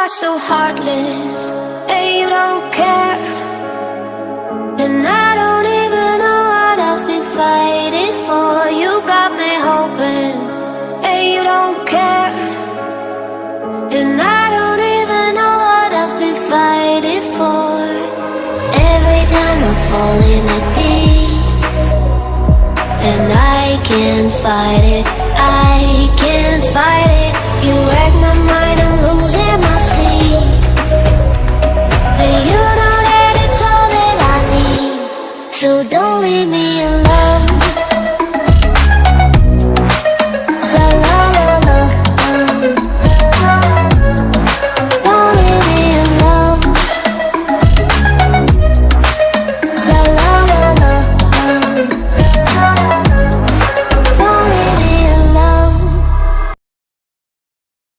are so heartless, and you don't care. And I don't even know what I've been fighting for. You got me hoping, and you don't care. And I don't even know what I've been fighting for. Every time I fall in the deep, and I can't fight it, I can't fight it. You